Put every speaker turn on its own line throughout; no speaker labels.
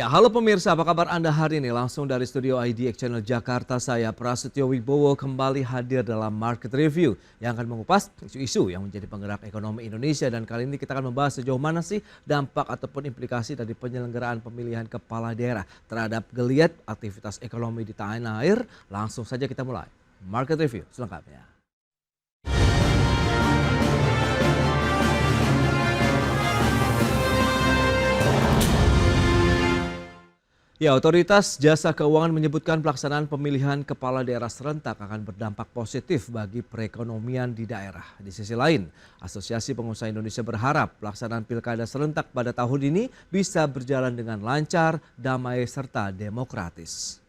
Ya, halo pemirsa, apa kabar Anda hari ini? Langsung dari studio IDX Channel Jakarta, saya Prasetyo Wibowo kembali hadir dalam Market Review yang akan mengupas isu-isu yang menjadi penggerak ekonomi Indonesia. Dan kali ini kita akan membahas sejauh mana sih dampak ataupun implikasi dari penyelenggaraan pemilihan kepala daerah terhadap geliat aktivitas ekonomi di tanah air. Langsung saja kita mulai Market Review selengkapnya. Ya, Otoritas Jasa Keuangan menyebutkan pelaksanaan pemilihan kepala daerah serentak akan berdampak positif bagi perekonomian di daerah. Di sisi lain, Asosiasi Pengusaha Indonesia berharap pelaksanaan pilkada serentak pada tahun ini bisa berjalan dengan lancar, damai, serta demokratis.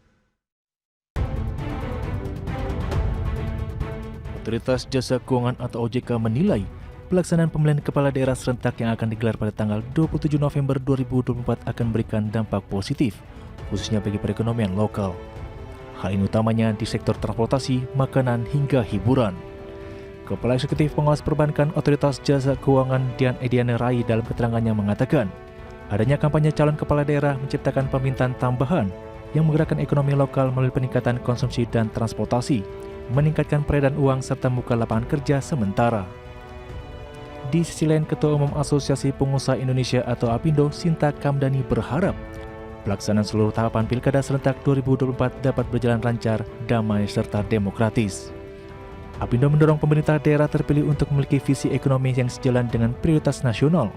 Otoritas Jasa Keuangan atau OJK menilai pelaksanaan pemilihan kepala daerah serentak yang akan digelar pada tanggal 27 November 2024 akan memberikan dampak positif, khususnya bagi perekonomian lokal. Hal ini utamanya di sektor transportasi, makanan, hingga hiburan. Kepala Eksekutif Pengawas Perbankan Otoritas Jasa Keuangan Dian Ediana Rai dalam keterangannya mengatakan, adanya kampanye calon kepala daerah menciptakan permintaan tambahan yang menggerakkan ekonomi lokal melalui peningkatan konsumsi dan transportasi, meningkatkan peredaran uang serta membuka lapangan kerja sementara. Di sisi lain, Ketua Umum Asosiasi Pengusaha Indonesia atau APindo, Sinta Kamdani berharap pelaksanaan seluruh tahapan Pilkada serentak 2024 dapat berjalan lancar, damai, serta demokratis. APindo mendorong pemerintah daerah terpilih untuk memiliki visi ekonomi yang sejalan dengan prioritas nasional,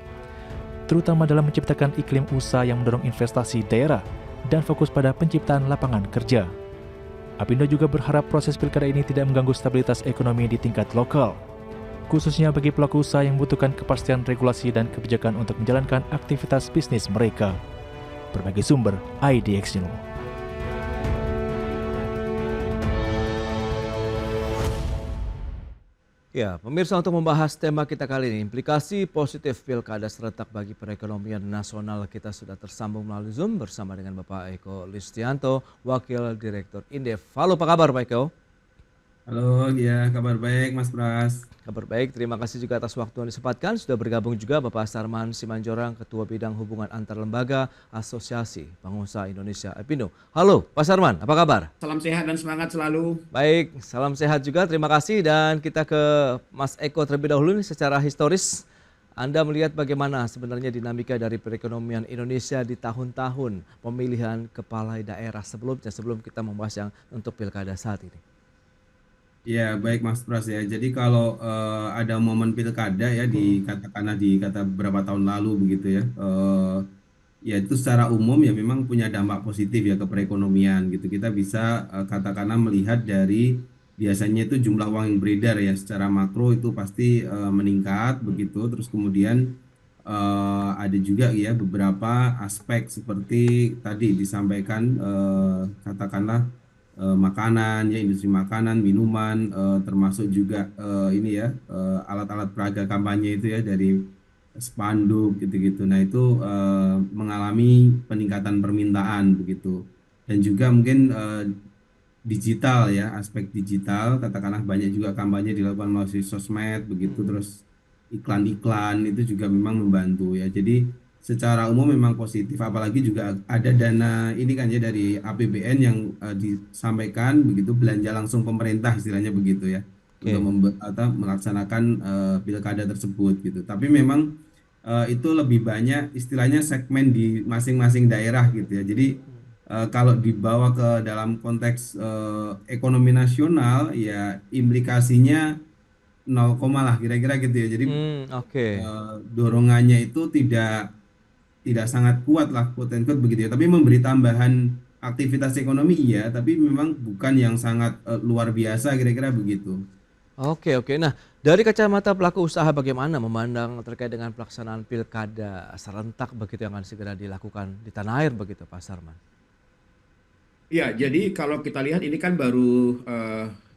terutama dalam menciptakan iklim usaha yang mendorong investasi daerah dan fokus pada penciptaan lapangan kerja. APindo juga berharap proses pilkada ini tidak mengganggu stabilitas ekonomi di tingkat lokal, khususnya bagi pelaku usaha yang membutuhkan kepastian regulasi dan kebijakan untuk menjalankan aktivitas bisnis mereka. Berbagai sumber, IDX Channel.
Ya, pemirsa, untuk membahas tema kita kali ini, implikasi positif pilkada serentak bagi perekonomian nasional, kita sudah tersambung melalui Zoom bersama dengan Bapak Eko Listianto, Wakil Direktur Indef. Halo, apa kabar Pak Eko?
Halo, ya kabar baik Mas Pras.
Kabar baik, terima kasih juga atas waktu yang disempatkan. Sudah bergabung juga Bapak Sarman Simanjorang, Ketua Bidang Hubungan Antar Lembaga Asosiasi Pengusaha Indonesia APindo. Halo Pak Sarman, apa kabar?
Salam sehat dan semangat selalu.
Baik, salam sehat juga, terima kasih. Dan kita ke Mas Eko terlebih dahulu nih, secara historis. Anda melihat bagaimana sebenarnya dinamika dari perekonomian Indonesia di tahun-tahun pemilihan kepala daerah sebelumnya, sebelum kita membahas yang untuk pilkada saat ini?
Ya baik Mas Pras ya. Jadi kalau ada momen pilkada ya kata beberapa tahun lalu begitu ya. Ya itu secara umum ya memang punya dampak positif ya ke perekonomian gitu. Kita bisa katakanlah melihat dari biasanya itu jumlah uang yang beredar ya secara makro itu pasti meningkat begitu. Terus kemudian ada juga ya beberapa aspek seperti tadi disampaikan katakanlah makanan ya, industri makanan, minuman, termasuk juga ini ya alat-alat peraga kampanye itu ya dari spanduk gitu-gitu. Nah itu mengalami peningkatan permintaan begitu. Dan juga mungkin digital ya, aspek digital, katakanlah banyak juga kampanye dilakukan melalui sosmed begitu, terus iklan-iklan itu juga memang membantu ya. Jadi secara umum memang positif, apalagi juga ada dana ini kan ya dari APBN yang disampaikan begitu, belanja langsung pemerintah istilahnya begitu ya, untuk
Oke.
melaksanakan pilkada tersebut gitu. Tapi memang itu lebih banyak istilahnya segmen di masing-masing daerah gitu ya. Jadi kalau dibawa ke dalam konteks ekonomi nasional ya implikasinya 0, lah kira-kira gitu ya. Jadi
Oke.
dorongannya itu tidak sangat kuat lah quote and quote begitu ya. Tapi memberi tambahan aktivitas ekonomi iya, tapi memang bukan yang sangat luar biasa kira-kira begitu.
Oke, oke. Nah, dari kacamata pelaku usaha bagaimana memandang terkait dengan pelaksanaan pilkada serentak begitu yang akan segera dilakukan di tanah air begitu Pak Sarman?
Ya, jadi kalau kita lihat ini kan baru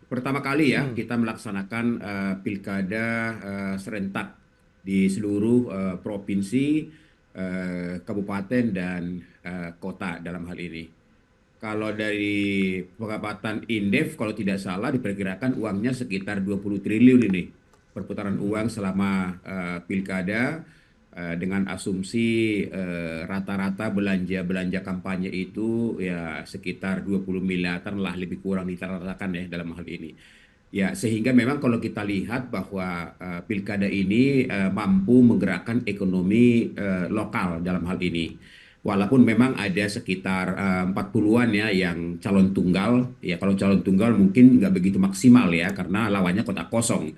pertama kali ya
Hmm,
kita melaksanakan pilkada serentak di seluruh provinsi, kabupaten dan kota dalam hal ini. Kalau dari pengamatan Indef, kalau tidak salah diperkirakan uangnya sekitar 20 triliun ini perputaran uang selama pilkada dengan asumsi rata-rata belanja kampanye itu ya sekitar 20 miliaran lah lebih kurang diteratakan ya dalam hal ini. Ya, sehingga memang kalau kita lihat bahwa pilkada ini mampu menggerakkan ekonomi lokal dalam hal ini. Walaupun memang ada sekitar 40-an ya yang calon tunggal, ya kalau calon tunggal mungkin nggak begitu maksimal ya karena lawannya kotak kosong.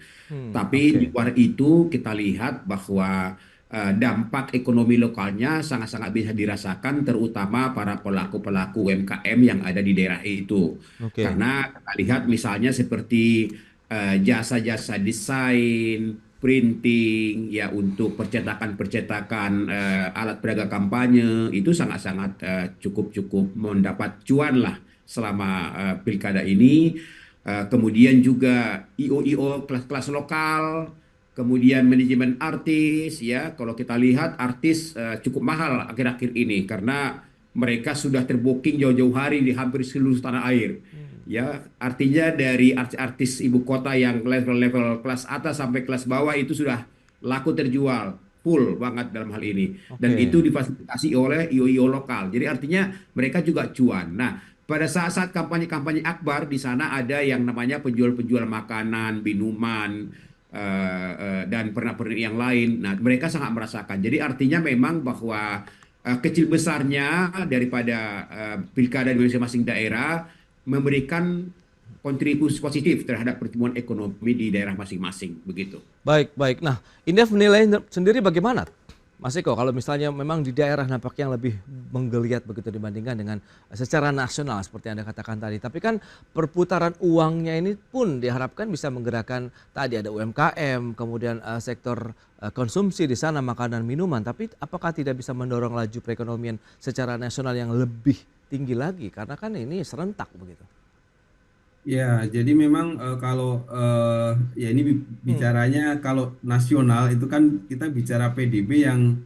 Tapi di
Oke.
luar itu kita lihat bahwa dampak ekonomi lokalnya sangat-sangat bisa dirasakan terutama para pelaku-pelaku UMKM yang ada di daerah itu.
Oke.
Karena kita lihat misalnya seperti jasa-jasa desain, printing, ya untuk percetakan-percetakan alat peraga kampanye itu sangat-sangat cukup-cukup mendapat cuan lah selama pilkada ini. Kemudian juga IO-IO kelas-kelas lokal, kemudian manajemen artis, ya kalau kita lihat artis cukup mahal akhir-akhir ini karena mereka sudah terbooking jauh-jauh hari di hampir seluruh tanah air. Ya, artinya dari artis-artis ibu kota yang level-level kelas atas sampai kelas bawah itu sudah laku terjual full banget dalam hal ini. Dan
Oke.
itu difasilitasi oleh IO-IO lokal. Jadi artinya mereka juga cuan. Nah, pada saat-saat kampanye-kampanye akbar di sana ada yang namanya penjual-penjual makanan, minuman, dan pernak-pernik yang lain. Nah, mereka sangat merasakan. Jadi artinya memang bahwa kecil besarnya daripada pilkada di masing-masing daerah memberikan kontribusi positif terhadap pertumbuhan ekonomi di daerah masing-masing, begitu.
Baik, baik. Nah, Indef menilai sendiri bagaimana, Mas Eko, kalau misalnya memang di daerah nampaknya lebih menggeliat begitu dibandingkan dengan secara nasional seperti Anda katakan tadi. Tapi kan perputaran uangnya ini pun diharapkan bisa menggerakkan tadi ada UMKM, kemudian sektor konsumsi di sana makanan minuman. Tapi apakah tidak bisa mendorong laju perekonomian secara nasional yang lebih tinggi lagi? Karena kan ini serentak begitu.
Ya, jadi memang kalau ya ini
Hmm,
bicaranya kalau nasional itu kan kita bicara PDB yang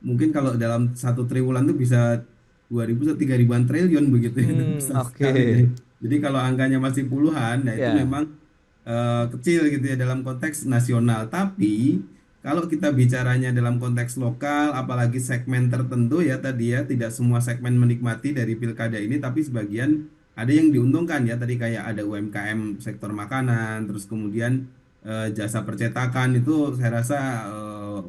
mungkin kalau dalam satu triwulan itu bisa 2.000 atau 3.000-an triliun begitu ya, itu besar
oke.
sekali deh. Jadi kalau angkanya masih puluhan, nah itu
Ya,
memang kecil gitu ya dalam konteks nasional. Tapi kalau kita bicaranya dalam konteks lokal, apalagi segmen tertentu ya tadi ya, tidak semua segmen menikmati dari pilkada ini, tapi sebagian ada yang diuntungkan ya tadi kayak ada UMKM sektor makanan, terus kemudian jasa percetakan itu saya rasa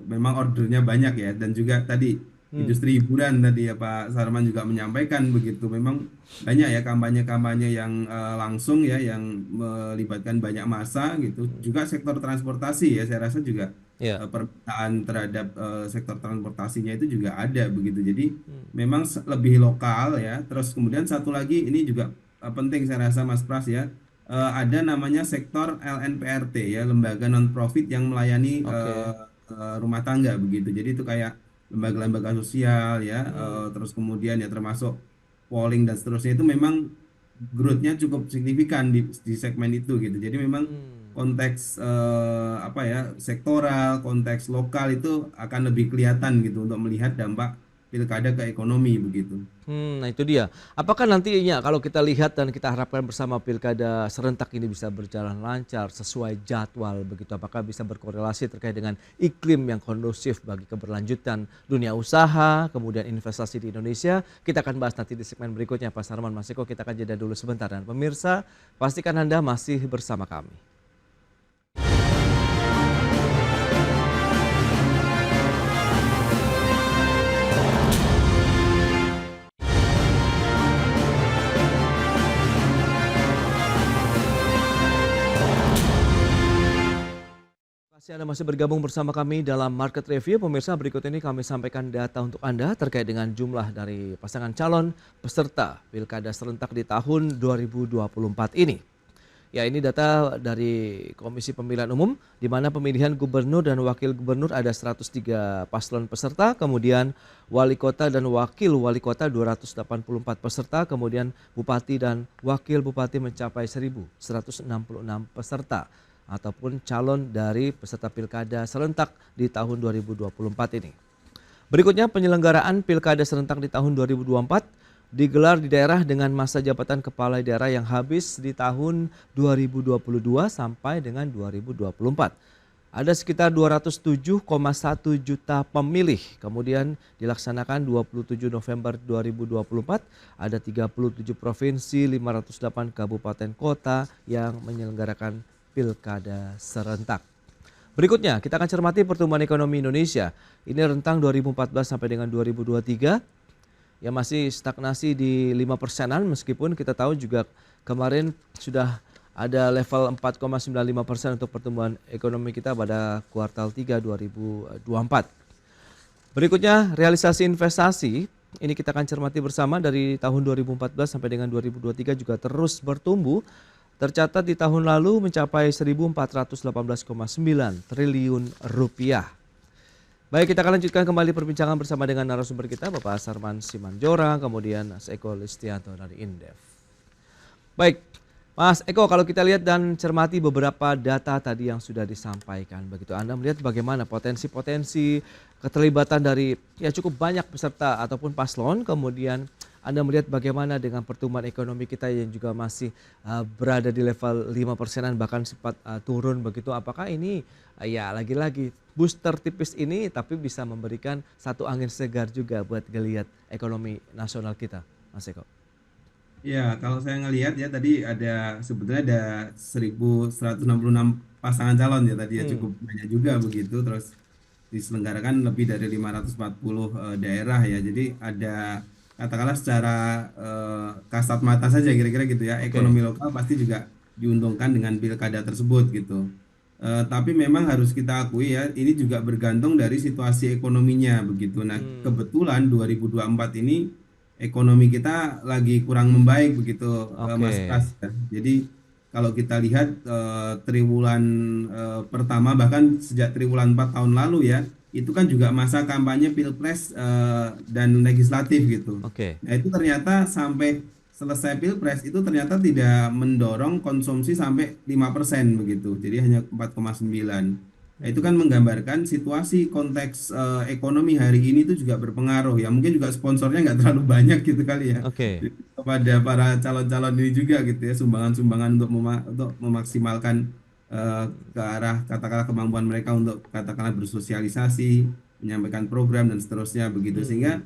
memang ordernya banyak ya dan juga tadi
hmm,
industri hiburan tadi ya Pak Sarman juga menyampaikan begitu memang banyak ya kampanye-kampanye yang langsung ya yang melibatkan banyak massa gitu juga sektor transportasi ya saya rasa juga
ya.
permintaan terhadap sektor transportasinya itu juga ada begitu jadi
Hmm,
memang lebih lokal ya. Terus kemudian satu lagi ini juga penting saya rasa Mas Pras ya. Ada namanya sektor LNPRT ya, lembaga non profit yang melayani
oke.
rumah tangga begitu. Jadi itu kayak lembaga-lembaga sosial ya,
Hmm,
terus kemudian ya termasuk polling dan seterusnya itu memang growth-nya cukup signifikan di segmen itu gitu. Jadi memang
hmm.
konteks apa ya sektoral, konteks lokal itu akan lebih kelihatan gitu untuk melihat dampak pilkada ke ekonomi begitu.
Nah itu dia. Apakah nantinya kalau kita lihat dan kita harapkan bersama pilkada serentak ini bisa berjalan lancar sesuai jadwal begitu. Apakah bisa berkorelasi terkait dengan iklim yang kondusif bagi keberlanjutan dunia usaha, kemudian investasi di Indonesia. Kita akan bahas nanti di segmen berikutnya Pak Sarman, Mas Eko. Kita akan jeda dulu sebentar. Dan pemirsa, pastikan Anda masih bersama kami. Terima kasih Anda masih bergabung bersama kami dalam Market Review. Pemirsa, berikut ini kami sampaikan data untuk Anda terkait dengan jumlah dari pasangan calon peserta Pilkada serentak di tahun 2024 ini. Ya, ini data dari Komisi Pemilihan Umum di mana pemilihan gubernur dan wakil gubernur ada 103 paslon peserta, kemudian wali kota dan wakil wali kota 284 peserta, kemudian bupati dan wakil bupati mencapai 1.166 peserta ataupun calon dari peserta pilkada serentak di tahun 2024 ini. Berikutnya penyelenggaraan pilkada serentak di tahun 2024 digelar di daerah dengan masa jabatan kepala daerah yang habis di tahun 2022 sampai dengan 2024. Ada sekitar 207,1 juta pemilih. Kemudian dilaksanakan 27 November 2024. Ada 37 provinsi, 508 kabupaten kota yang menyelenggarakan pilkada serentak. Berikutnya kita akan cermati pertumbuhan ekonomi Indonesia. Ini rentang 2014 sampai dengan 2023 yang masih stagnasi di 5%-an, meskipun kita tahu juga kemarin sudah ada level 4,95% untuk pertumbuhan ekonomi kita pada kuartal 3 2024. Berikutnya realisasi investasi, ini kita akan cermati bersama dari tahun 2014 sampai dengan 2023 juga terus bertumbuh. Tercatat di tahun lalu mencapai 1.418,9 triliun rupiah. Baik, kita akan lanjutkan kembali perbincangan bersama dengan narasumber kita, Bapak Sarman Simanjorang, kemudian Mas Eko Listianto dari Indef. Baik, Mas Eko, kalau kita lihat dan cermati beberapa data tadi yang sudah disampaikan, begitu Anda melihat bagaimana potensi-potensi keterlibatan dari cukup banyak peserta ataupun paslon, kemudian Anda melihat bagaimana dengan pertumbuhan ekonomi kita yang juga masih berada di level 5%-an bahkan sempat turun begitu. Apakah ini lagi-lagi booster tipis ini tapi bisa memberikan satu angin segar juga buat geliat ekonomi nasional kita, Mas Eko?
Ya, kalau saya ngelihat ya tadi sebetulnya ada 1.166 pasangan calon ya tadi ya, cukup banyak juga begitu. Terus diselenggarakan lebih dari 540 daerah ya. Jadi ada katakanlah secara kasat mata saja kira-kira gitu ya, ekonomi lokal pasti juga diuntungkan dengan pilkada tersebut gitu. Tapi memang harus kita akui ya, ini juga bergantung dari situasi ekonominya begitu. Nah, kebetulan 2024 ini ekonomi kita lagi kurang membaik begitu, Mas Pras. Ya. Jadi kalau kita lihat triwulan pertama bahkan sejak triwulan 4 tahun lalu ya, itu kan juga masa kampanye Pilpres dan legislatif gitu. Nah, itu ternyata sampai selesai Pilpres itu ternyata tidak mendorong konsumsi sampai 5% begitu. Jadi hanya 4,9. Nah, itu kan menggambarkan situasi konteks ekonomi hari ini itu juga berpengaruh ya. Mungkin juga sponsornya nggak terlalu banyak gitu kali ya. Kepada para calon-calon ini juga gitu ya, sumbangan-sumbangan untuk memaksimalkan ke arah katakanlah kemampuan mereka untuk katakanlah bersosialisasi, menyampaikan program dan seterusnya begitu. Sehingga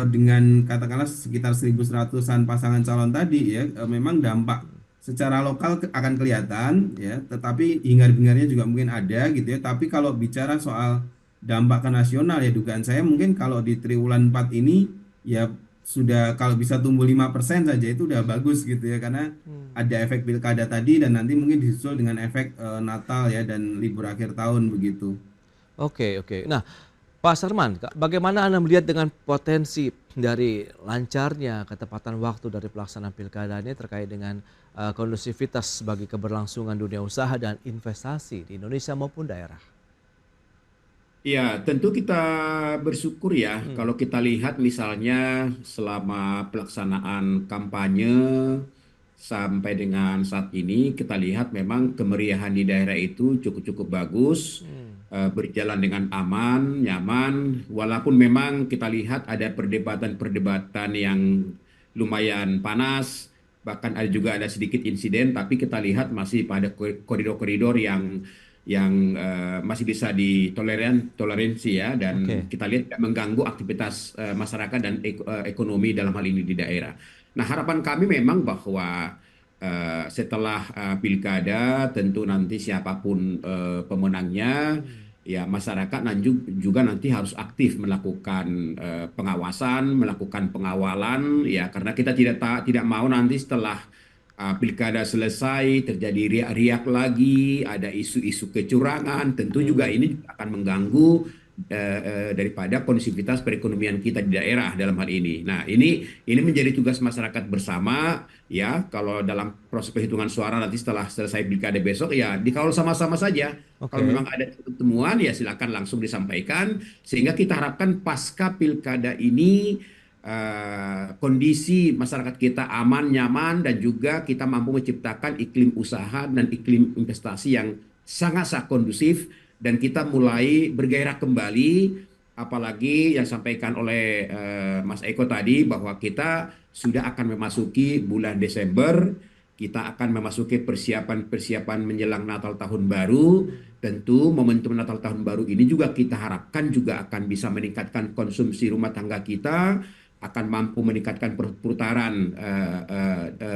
dengan katakanlah sekitar 1.100-an pasangan calon tadi ya, memang dampak secara lokal akan kelihatan ya, tetapi hingar-bingarnya juga mungkin ada gitu ya. Tapi kalau bicara soal dampak ke nasional ya, dugaan saya mungkin kalau di triwulan 4 ini ya sudah kalau bisa tumbuh 5% saja itu udah bagus gitu ya, karena ada efek pilkada tadi dan nanti mungkin disusul dengan efek Natal ya dan libur akhir tahun begitu.
Oke. Nah, Pak Sarman, bagaimana Anda melihat dengan potensi dari lancarnya ketepatan waktu dari pelaksanaan pilkada ini terkait dengan kondusivitas bagi keberlangsungan dunia usaha dan investasi di Indonesia maupun daerah?
Ya, tentu kita bersyukur ya kalau kita lihat misalnya selama pelaksanaan kampanye sampai dengan saat ini kita lihat memang kemeriahan di daerah itu cukup-cukup bagus, berjalan dengan aman, nyaman, walaupun memang kita lihat ada perdebatan-perdebatan yang lumayan panas, bahkan ada sedikit insiden, tapi kita lihat masih pada koridor-koridor yang masih bisa ditoleransi ya, dan kita lihat tidak mengganggu aktivitas masyarakat dan ekonomi dalam hal ini di daerah. Nah, harapan kami memang bahwa setelah pilkada tentu nanti siapapun pemenangnya ya masyarakat juga nanti harus aktif melakukan pengawasan, melakukan pengawalan ya, karena kita tidak mau nanti setelah pilkada selesai terjadi riak-riak lagi, ada isu-isu kecurangan, tentu juga ini akan mengganggu daripada kondusivitas perekonomian kita di daerah dalam hal ini. Nah, ini menjadi tugas masyarakat bersama ya. Kalau dalam proses perhitungan suara nanti setelah selesai pilkada besok ya dikawal sama-sama saja. Kalau memang ada temuan ya silakan langsung disampaikan, sehingga kita harapkan pasca pilkada ini kondisi masyarakat kita aman, nyaman, dan juga kita mampu menciptakan iklim usaha dan iklim investasi yang sangat-sangat kondusif, dan kita mulai bergairah kembali, apalagi yang disampaikan oleh Mas Eko tadi bahwa kita sudah akan memasuki bulan Desember, kita akan memasuki persiapan-persiapan menjelang Natal Tahun Baru. Tentu momentum Natal Tahun Baru ini juga kita harapkan juga akan bisa meningkatkan konsumsi rumah tangga kita, akan mampu meningkatkan perputaran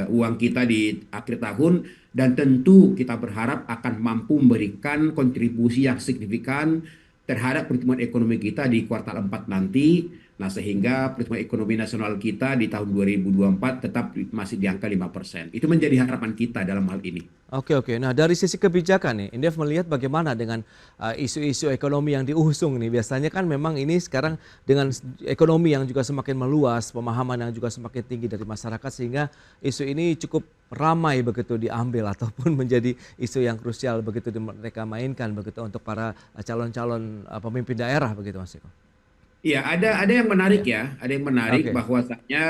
uang kita di akhir tahun, dan tentu kita berharap akan mampu memberikan kontribusi yang signifikan terhadap pertumbuhan ekonomi kita di kuartal 4 nanti. Nah, sehingga pertumbuhan ekonomi nasional kita di tahun 2024 tetap masih di angka 5%. Itu menjadi harapan kita dalam hal ini.
Oke. Nah, dari sisi kebijakan nih, Indef melihat bagaimana dengan isu-isu ekonomi yang diusung nih. Biasanya kan memang ini sekarang dengan ekonomi yang juga semakin meluas, pemahaman yang juga semakin tinggi dari masyarakat, sehingga isu ini cukup ramai begitu diambil ataupun menjadi isu yang krusial begitu mereka mainkan begitu untuk para calon-calon pemimpin daerah begitu, Mas Eko.
Iya, ada yang menarik ya, ada yang menarik
Oke.
bahwasanya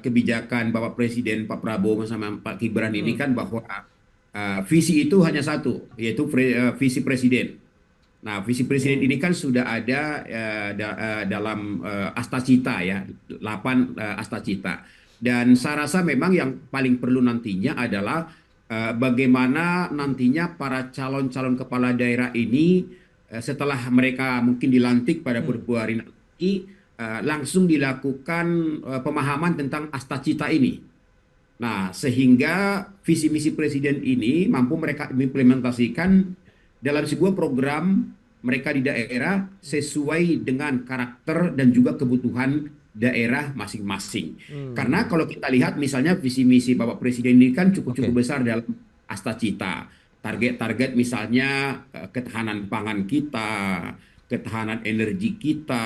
kebijakan Bapak Presiden Pak Prabowo sama Pak Gibran ini kan bahwa visi itu hanya satu, yaitu visi presiden. Nah, visi presiden ini kan sudah ada dalam Astacita ya, 8 Astacita. Dan saya rasa memang yang paling perlu nantinya adalah bagaimana nantinya para calon-calon kepala daerah ini setelah mereka mungkin dilantik pada Februari nanti langsung dilakukan pemahaman tentang Astacita ini. Nah, sehingga visi misi presiden ini mampu mereka implementasikan dalam sebuah program mereka di daerah sesuai dengan karakter dan juga kebutuhan daerah masing-masing. Karena kalau kita lihat misalnya visi misi Bapak Presiden ini kan cukup besar dalam Astacita. Target-target misalnya ketahanan pangan kita, ketahanan energi kita,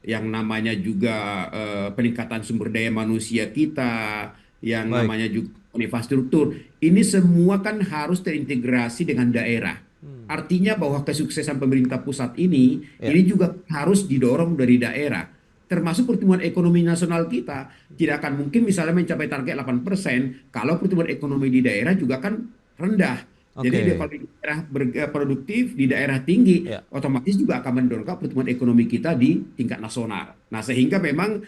yang namanya juga peningkatan sumber daya manusia kita, yang namanya juga infrastruktur. Ini semua kan harus terintegrasi dengan daerah. Artinya bahwa kesuksesan pemerintah pusat ini juga harus didorong dari daerah. Termasuk pertumbuhan ekonomi nasional kita tidak akan mungkin misalnya mencapai target 8% kalau pertumbuhan ekonomi di daerah juga kan rendah. Jadi kalau di daerah produktif, di daerah tinggi, otomatis juga akan mendorong pertumbuhan ekonomi kita di tingkat nasional. Nah, sehingga memang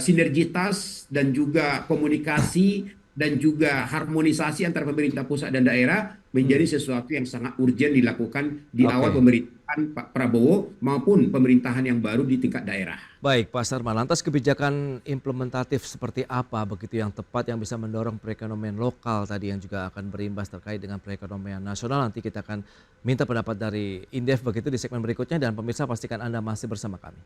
sinergitas dan juga komunikasi dan juga harmonisasi antara pemerintah pusat dan daerah menjadi sesuatu yang sangat urgent dilakukan di awal pemerintahan Pak Prabowo maupun pemerintahan yang baru di tingkat daerah.
Baik, Pak Sarman, lantas kebijakan implementatif seperti apa begitu yang tepat yang bisa mendorong perekonomian lokal tadi yang juga akan berimbas terkait dengan perekonomian nasional? Nanti kita akan minta pendapat dari Indef begitu di segmen berikutnya, dan pemirsa pastikan Anda masih bersama kami.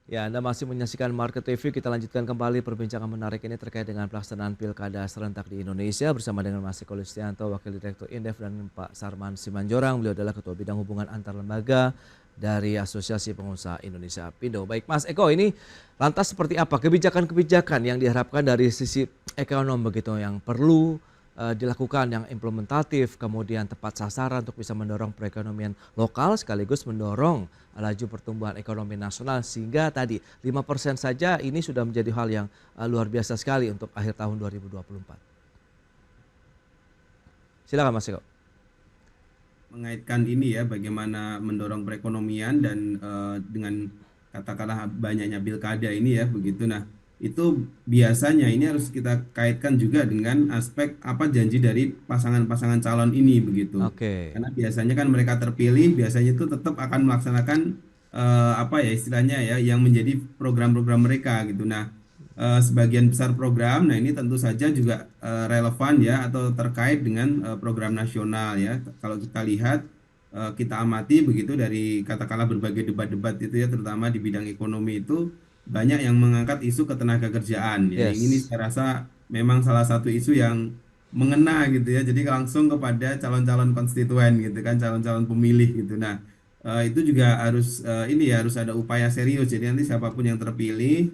Ya, Anda masih menyaksikan Market Review. Kita lanjutkan kembali perbincangan menarik ini terkait dengan pelaksanaan pilkada serentak di Indonesia bersama dengan Mas Eko Listianto, Wakil Direktur Indef, dan Pak Sarman Simanjorang. Beliau adalah Ketua Bidang Hubungan Antar Lembaga dari Asosiasi Pengusaha Indonesia Pindo. Baik, Mas Eko, ini lantas seperti apa kebijakan-kebijakan yang diharapkan dari sisi ekonomi begitu yang perlu dilakukan, yang implementatif, kemudian tepat sasaran untuk bisa mendorong perekonomian lokal sekaligus mendorong laju pertumbuhan ekonomi nasional, sehingga tadi 5% saja ini sudah menjadi hal yang luar biasa sekali untuk akhir tahun 2024. Silakan Mas Eko.
Mengaitkan ini ya, bagaimana mendorong perekonomian dan dengan katakanlah banyaknya pilkada ini ya begitu. Nah, itu biasanya ini harus kita kaitkan juga dengan aspek apa janji dari pasangan-pasangan calon ini begitu. Karena biasanya kan mereka terpilih, biasanya itu tetap akan melaksanakan apa ya istilahnya ya, yang menjadi program-program mereka gitu. Nah, sebagian besar program, nah ini tentu saja juga relevan ya atau terkait dengan program nasional ya. Kalau kita lihat, kita amati begitu dari katakanlah berbagai debat-debat itu ya, terutama di bidang ekonomi itu banyak yang mengangkat isu ketenagakerjaan. Ya. Ini saya rasa memang salah satu isu yang mengena gitu ya. Jadi langsung kepada calon-calon konstituen gitu kan, calon-calon pemilih gitu. Nah, itu juga harus ini ya, harus ada upaya serius. Jadi nanti siapapun yang terpilih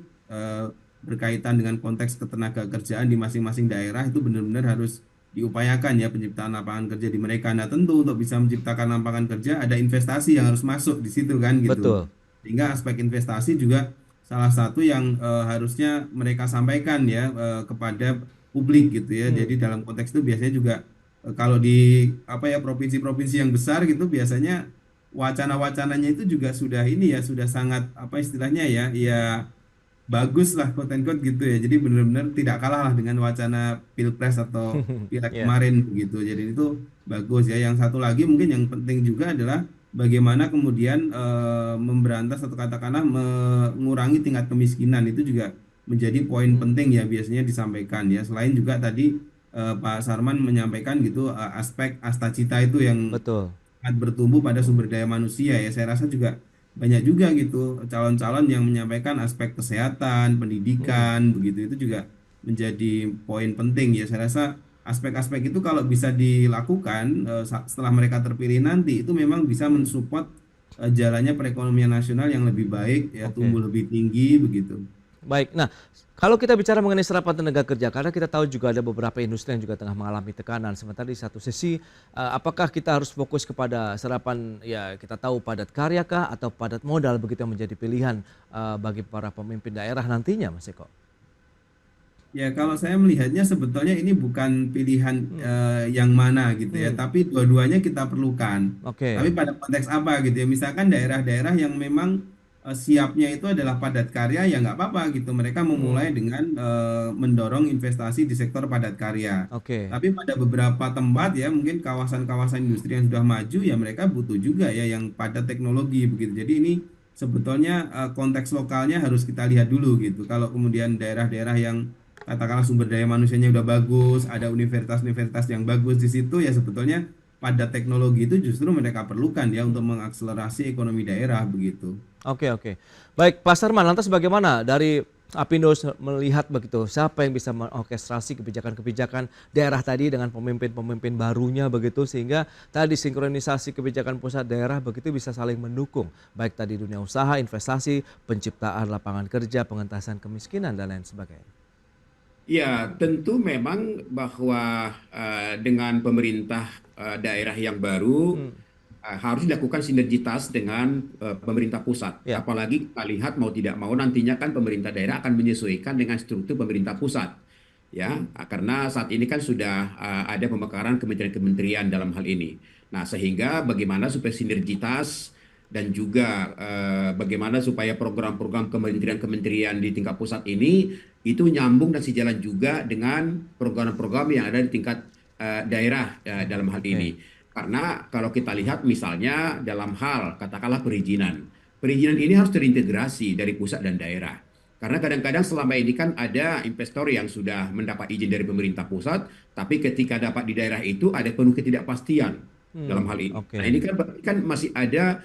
berkaitan dengan konteks ketenagakerjaan di masing-masing daerah itu benar-benar harus diupayakan ya penciptaan lapangan kerja di mereka. Nah, tentu untuk bisa menciptakan lapangan kerja ada investasi yang harus masuk di situ kan gitu. Sehingga aspek investasi juga salah satu yang harusnya mereka sampaikan ya kepada publik gitu ya.
Hmm.
Jadi dalam konteks itu biasanya juga kalau di apa ya provinsi-provinsi yang besar gitu biasanya wacana-wacananya itu juga sudah ini ya sudah sangat apa istilahnya ya ya bagus lah quote and quote gitu ya. Jadi benar-benar tidak kalah lah dengan wacana Pilpres atau Pileg
Ya,
kemarin begitu. Jadi itu bagus ya. Yang satu lagi mungkin yang penting juga adalah bagaimana kemudian memberantas atau katakanlah mengurangi tingkat kemiskinan itu juga menjadi poin penting ya biasanya disampaikan ya. Selain juga tadi Pak Sarman menyampaikan gitu aspek asta cita itu yang
betul.
sangat bertumbuh pada sumber daya manusia ya. Saya rasa juga banyak juga gitu calon-calon yang menyampaikan aspek kesehatan,
Hmm.
pendidikan, begitu itu juga menjadi poin penting ya. Saya rasa aspek-aspek itu kalau bisa dilakukan setelah mereka terpilih nanti itu memang bisa mensupport jalannya perekonomian nasional yang lebih baik ya,
Oke.
tumbuh lebih tinggi begitu.
Baik, nah kalau kita bicara mengenai serapan tenaga kerja, karena kita tahu juga ada beberapa industri yang juga tengah mengalami tekanan. Sementara di satu sisi, apakah kita harus fokus kepada serapan, ya kita tahu padat karya kah atau padat modal begitu yang menjadi pilihan bagi para pemimpin daerah nantinya, Mas Eko?
Ya, kalau saya melihatnya sebetulnya ini bukan pilihan
Hmm.
yang mana gitu ya,
Hmm.
tapi dua-duanya kita perlukan. Tapi
Oke.
pada konteks apa gitu ya, misalkan daerah-daerah yang memang siapnya itu adalah padat karya, ya nggak apa-apa gitu. Mereka memulai
Hmm.
dengan mendorong investasi di sektor padat karya.
Oke.
Tapi pada beberapa tempat ya, mungkin kawasan-kawasan industri yang sudah maju ya mereka butuh juga ya yang padat teknologi begitu. Jadi ini sebetulnya konteks lokalnya harus kita lihat dulu gitu. Kalau kemudian daerah-daerah yang katakanlah sumber daya manusianya udah bagus, ada universitas-universitas yang bagus di situ ya sebetulnya pada teknologi itu justru mereka perlukan ya untuk mengakselerasi ekonomi daerah begitu.
Oke, oke. Baik, Pak Sarman, lantas bagaimana dari Apindo melihat begitu, siapa yang bisa mengorkestrasi kebijakan-kebijakan daerah tadi dengan pemimpin-pemimpin barunya begitu, sehingga tadi sinkronisasi kebijakan pusat daerah begitu bisa saling mendukung, baik tadi dunia usaha, investasi, penciptaan lapangan kerja, pengentasan kemiskinan, dan lain sebagainya.
Ya, tentu memang bahwa dengan pemerintah daerah yang baru
Hmm.
harus dilakukan sinergitas dengan pemerintah pusat.
Ya,
Apalagi kita lihat mau tidak mau nantinya kan pemerintah daerah akan menyesuaikan dengan struktur pemerintah pusat. Ya, karena saat ini kan sudah ada pemekaran kementerian-kementerian dalam hal ini. Nah, sehingga bagaimana supaya sinergitas dan juga bagaimana supaya program-program kementerian-kementerian di tingkat pusat ini itu nyambung dan sejalan juga dengan program-program yang ada di tingkat daerah dalam hal
oke.
ini. Karena kalau kita lihat misalnya dalam hal katakanlah perizinan, perizinan ini harus terintegrasi dari pusat dan daerah. Karena kadang-kadang selama ini kan ada investor yang sudah mendapat izin dari pemerintah pusat, tapi ketika dapat di daerah itu ada penuh ketidakpastian dalam hal ini. Nah,
Oke.
ini kan berarti kan masih ada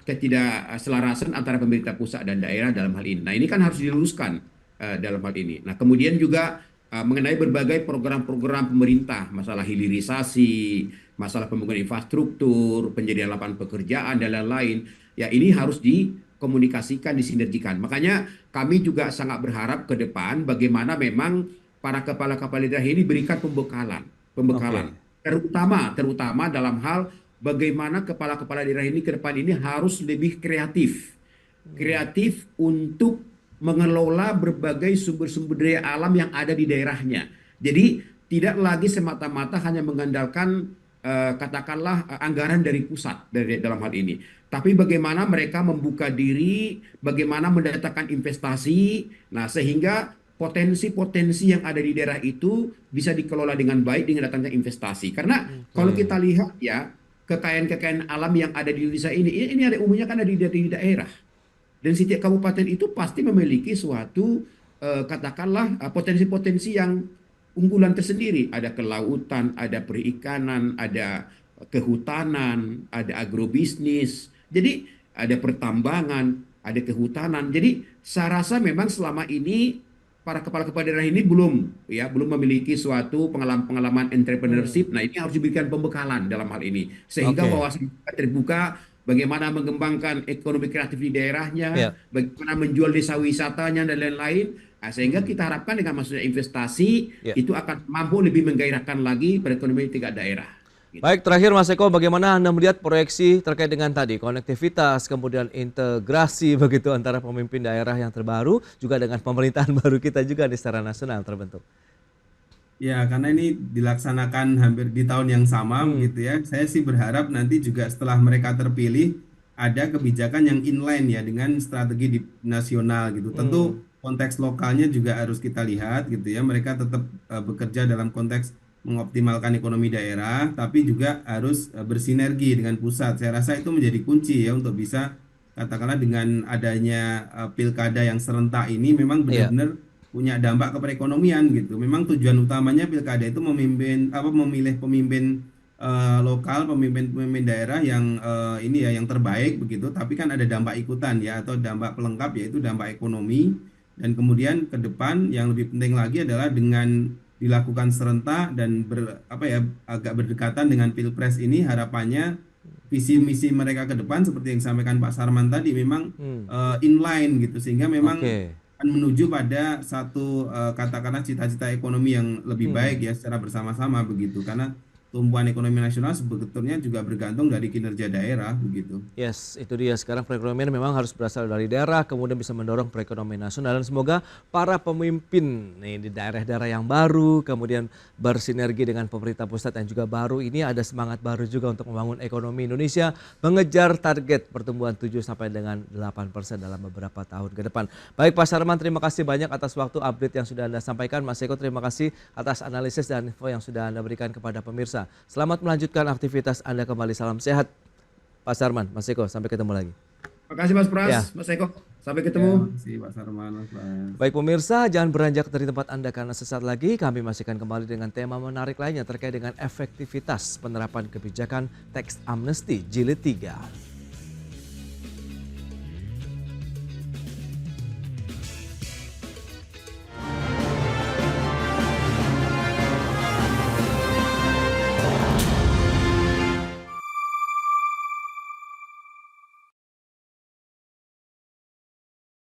ketidakselarasan antara pemerintah pusat dan daerah dalam hal ini. Nah, ini kan harus diluruskan dalam hal ini. Nah, kemudian juga mengenai berbagai program-program pemerintah, masalah hilirisasi, masalah pembangunan infrastruktur, penyediaan lapangan pekerjaan dan lain-lain, ya ini harus dikomunikasikan, disinergikan. Makanya kami juga sangat berharap ke depan bagaimana memang para kepala-kepala daerah ini berikan pembekalan,
Oke.
terutama dalam hal bagaimana kepala-kepala daerah ini ke depan ini harus lebih kreatif untuk mengelola berbagai sumber-sumber daya alam yang ada di daerahnya. Jadi tidak lagi semata-mata hanya mengandalkan katakanlah anggaran dari pusat dalam hal ini, tapi bagaimana mereka membuka diri, bagaimana mendatangkan investasi, nah sehingga potensi-potensi yang ada di daerah itu bisa dikelola dengan baik dengan datangnya investasi. Karena kalau kita
Oke.
lihat ya kekayaan-kekayaan alam yang ada di Indonesia ini ada umumnya kan ada di daerah. Dan setiap kabupaten itu pasti memiliki suatu katakanlah potensi-potensi yang unggulan tersendiri. Ada kelautan, ada perikanan, ada kehutanan, ada agrobisnis. Jadi ada pertambangan, ada kehutanan. Jadi saya rasa memang selama ini para kepala-kepala daerah ini belum memiliki suatu pengalaman
Hmm.
entrepreneurship. Nah, ini harus diberikan pembekalan dalam hal ini sehingga
Oke.
wawasan mereka terbuka bagaimana mengembangkan ekonomi kreatif di daerahnya,
Ya.
bagaimana menjual desa wisatanya dan lain-lain. Nah, sehingga kita harapkan dengan masuknya investasi
Ya.
itu akan mampu lebih menggairahkan lagi perekonomian tingkat daerah. gitu.
Baik, terakhir Mas Eko, bagaimana Anda melihat proyeksi terkait dengan tadi konektivitas, kemudian integrasi begitu antara pemimpin daerah yang terbaru juga dengan pemerintahan baru kita juga di secara nasional terbentuk?
Ya, karena ini dilaksanakan hampir di tahun yang sama
Hmm,
begitu ya. Saya sih berharap nanti juga setelah mereka terpilih ada kebijakan yang inline ya dengan strategi di nasional gitu.
hmm,
Tentu konteks lokalnya juga harus kita lihat gitu ya. Mereka tetap bekerja dalam konteks mengoptimalkan ekonomi daerah, tapi juga harus bersinergi dengan pusat. Saya rasa itu menjadi kunci ya untuk bisa katakanlah dengan adanya pilkada yang serentak ini memang
iya,
benar-benar punya dampak ke perekonomian gitu. Memang tujuan utamanya pilkada itu memilih pemimpin lokal, pemimpin daerah yang ini ya yang terbaik begitu. Tapi kan ada dampak ikutan ya atau dampak pelengkap yaitu dampak ekonomi. Dan kemudian ke depan yang lebih penting lagi adalah dengan dilakukan serentak dan agak berdekatan dengan Pilpres ini harapannya visi misi mereka ke depan seperti yang disampaikan Pak Sarman tadi memang
hmm,
inline gitu sehingga memang
oke.
akan menuju pada satu katakanlah cita-cita ekonomi yang lebih baik
Hmm.
ya secara bersama-sama begitu karena tumpuan ekonomi nasional sebetulnya juga bergantung dari kinerja daerah begitu.
Yes, itu dia. Sekarang perekonomian memang harus berasal dari daerah, kemudian bisa mendorong perekonomian nasional. Dan semoga para pemimpin nih di daerah-daerah yang baru, kemudian bersinergi dengan pemerintah pusat yang juga baru, ini ada semangat baru juga untuk membangun ekonomi Indonesia, mengejar target pertumbuhan 7 sampai dengan 8% dalam beberapa tahun ke depan. Baik Pak Sarman, terima kasih banyak atas waktu update yang sudah Anda sampaikan. Mas Eko, terima kasih atas analisis dan info yang sudah Anda berikan kepada pemirsa. Selamat melanjutkan aktivitas Anda kembali. Salam sehat. Pak Sarman, Mas Eko, sampai ketemu lagi.
Makasih Mas Pras,
Ya,
Mas Eko. Sampai
Ya,
ketemu.
makasih Pak Sarman, Mas Bas.
baik pemirsa, jangan beranjak dari tempat Anda karena sesaat lagi kami masih akan kembali dengan tema menarik lainnya terkait dengan efektivitas penerapan kebijakan teks amnesti jilid 3.